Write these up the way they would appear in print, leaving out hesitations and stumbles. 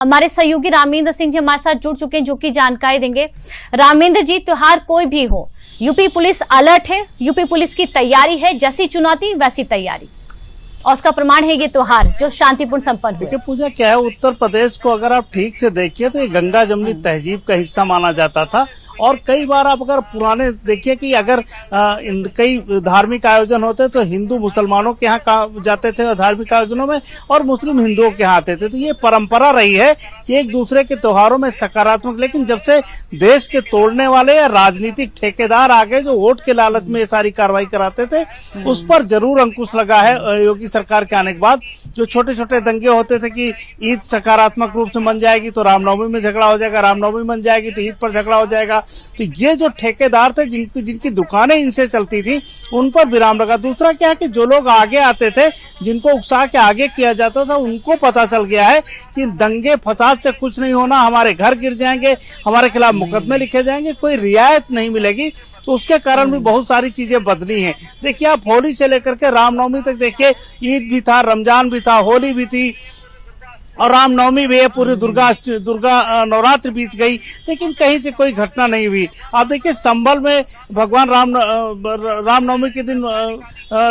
हमारे सहयोगी रामेंद्र सिंह जी हमारे साथ जुड़ चुके हैं, जो कि जानकारी देंगे। रामेंद्र जी, त्योहार कोई भी हो, यूपी पुलिस अलर्ट है, यूपी पुलिस की तैयारी है, जैसी चुनौती वैसी तैयारी, और उसका प्रमाण है ये त्योहार जो शांतिपूर्ण संपन्न हुआ। देखिए पूजा, क्या है, उत्तर प्रदेश को अगर आप ठीक से देखिए तो ये गंगा जमुनी तहजीब का हिस्सा माना जाता था। और कई बार आप अगर पुराने देखिए कि अगर कई धार्मिक आयोजन होते तो हिंदू मुसलमानों के यहाँ जाते थे धार्मिक आयोजनों में, और मुस्लिम हिंदुओं के यहाँ आते थे। तो ये परंपरा रही है कि एक दूसरे के त्योहारों में सकारात्मक, लेकिन जब से देश के तोड़ने वाले या राजनीतिक ठेकेदार आ गए जो वोट के लालच में ये सारी कार्रवाई कराते थे, उस पर जरूर अंकुश लगा है योगी सरकार के आने के बाद। जो छोटे छोटे दंगे होते थे कि ईद सकारात्मक रूप से मन जाएगी तो रामनवमी में झगड़ा हो जाएगा, रामनवमी मन जाएगी तो ईद पर झगड़ा हो जाएगा, तो ये जो ठेकेदार थे जिनकी दुकानें इनसे चलती थी, उन पर विराम लगा। दूसरा क्या है कि जो लोग आगे आते थे, जिनको उकसा के आगे किया जाता था, उनको पता चल गया है कि दंगे फसाद से कुछ नहीं होना, हमारे घर गिर जाएंगे, हमारे खिलाफ मुकदमे लिखे जाएंगे, कोई रियायत नहीं मिलेगी। तो उसके कारण भी बहुत सारी चीजें बदली हैं। देखिए आप होली से लेकर के रामनवमी तक देखिए, ईद भी था, रमजान भी था, होली भी थी और रामनवमी भी है, पूरी दुर्गा नवरात्र बीत गई, लेकिन कहीं से कोई घटना नहीं हुई। आप देखिए संभल में भगवान रामनवमी के दिन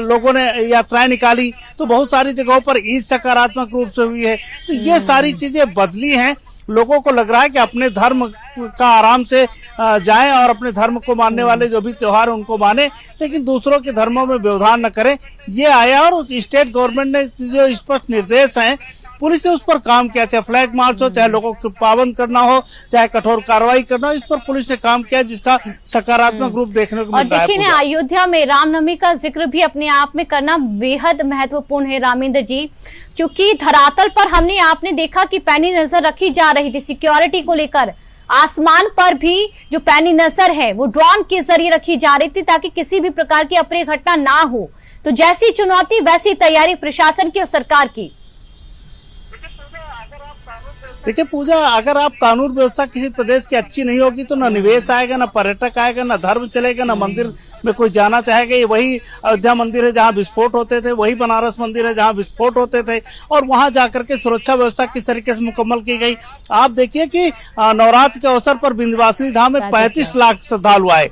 लोगों ने यात्राएं निकाली, तो बहुत सारी जगहों पर ईद सकारात्मक रूप से हुई है। तो ये सारी चीजें बदली हैं। लोगों को लग रहा है कि अपने धर्म का आराम से जाएं और अपने धर्म को मानने वाले जो भी त्योहार उनको माने, लेकिन दूसरों के धर्मों में व्यवधान न करें। ये आया और स्टेट गवर्नमेंट ने जो स्पष्ट निर्देश हैं, पुलिस ने उस पर काम किया, चाहे फ्लैग मार्च हो, चाहे लोगों को पाबंद करना हो, चाहे कठोर कार्रवाई करना हो, इस पर पुलिस ने काम किया जिसका सकारात्मक रूप देखने को मिल रहा है। और देखिए अयोध्या में रामनवमी का जिक्र भी अपने आप में करना बेहद महत्वपूर्ण है रामेंद्र जी, क्योंकि धरातल पर आपने देखा कि पैनी नजर रखी जा रही थी सिक्योरिटी को लेकर। आसमान पर भी जो पैनी नजर है वो ड्रोन के जरिए रखी जा रही थी, ताकि किसी भी प्रकार की अप्रिय घटना ना हो। तो जैसी चुनौती वैसी तैयारी प्रशासन की और सरकार की। देखिए पूजा, अगर आप कानून व्यवस्था किसी प्रदेश की अच्छी नहीं होगी तो न निवेश आएगा, न पर्यटक आएगा, न धर्म चलेगा, न मंदिर में कोई जाना चाहेगा। ये वही अयोध्या मंदिर है जहां विस्फोट होते थे, वही बनारस मंदिर है जहां विस्फोट होते थे, और वहां जाकर के सुरक्षा व्यवस्था किस तरीके से मुकम्मल की गई। आप देखिए कि नवरात्र के अवसर पर विंध्यवासिनी धाम में 35 लाख श्रद्धालु आए।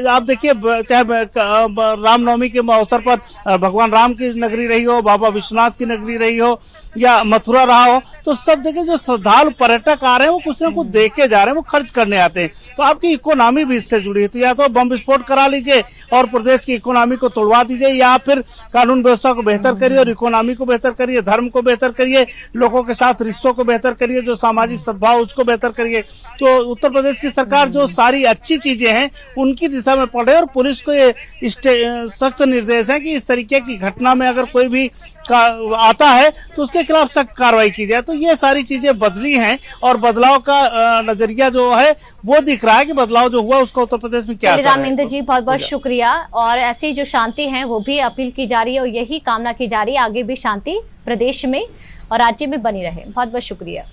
आप देखिए, चाहे रामनवमी के अवसर पर भगवान राम की नगरी रही हो, बाबा विश्वनाथ की नगरी रही हो, या मथुरा रहा हो, तो सब जगह जो श्रद्धालु पर्यटक आ रहे हैं वो कुछ न कुछ देख के जा रहे हैं, वो खर्च करने आते हैं। तो आपकी इकोनॉमी भी इससे जुड़ी है। तो या तो बम विस्फोट करा लीजिए और प्रदेश की इकोनॉमी को तोड़वा दीजिए, या फिर कानून व्यवस्था को बेहतर करिए और इकोनॉमी को बेहतर करिए, धर्म को बेहतर करिए, लोगों के साथ रिश्तों को बेहतर करिए, जो सामाजिक सद्भाव उसको बेहतर करिए। तो उत्तर प्रदेश की सरकार जो सारी अच्छी चीजें हैं उनकी दिशा में पड़े, और पुलिस को ये सख्त निर्देश है कि इस तरीके की घटना में अगर कोई भी आता है तो उसके खिलाफ सख्त कार्रवाई की जाए। तो ये सारी चीजें बदली हैं, और बदलाव का नजरिया जो है वो दिख रहा है कि बदलाव जो हुआ उसका उत्तर प्रदेश में क्या असर है। रामेंद्र जी बहुत बहुत शुक्रिया। और ऐसी जो शांति है वो भी अपील की जा रही है और यही कामना की जा रही है, आगे भी शांति प्रदेश में और राज्य में बनी रहे। बहुत बहुत शुक्रिया।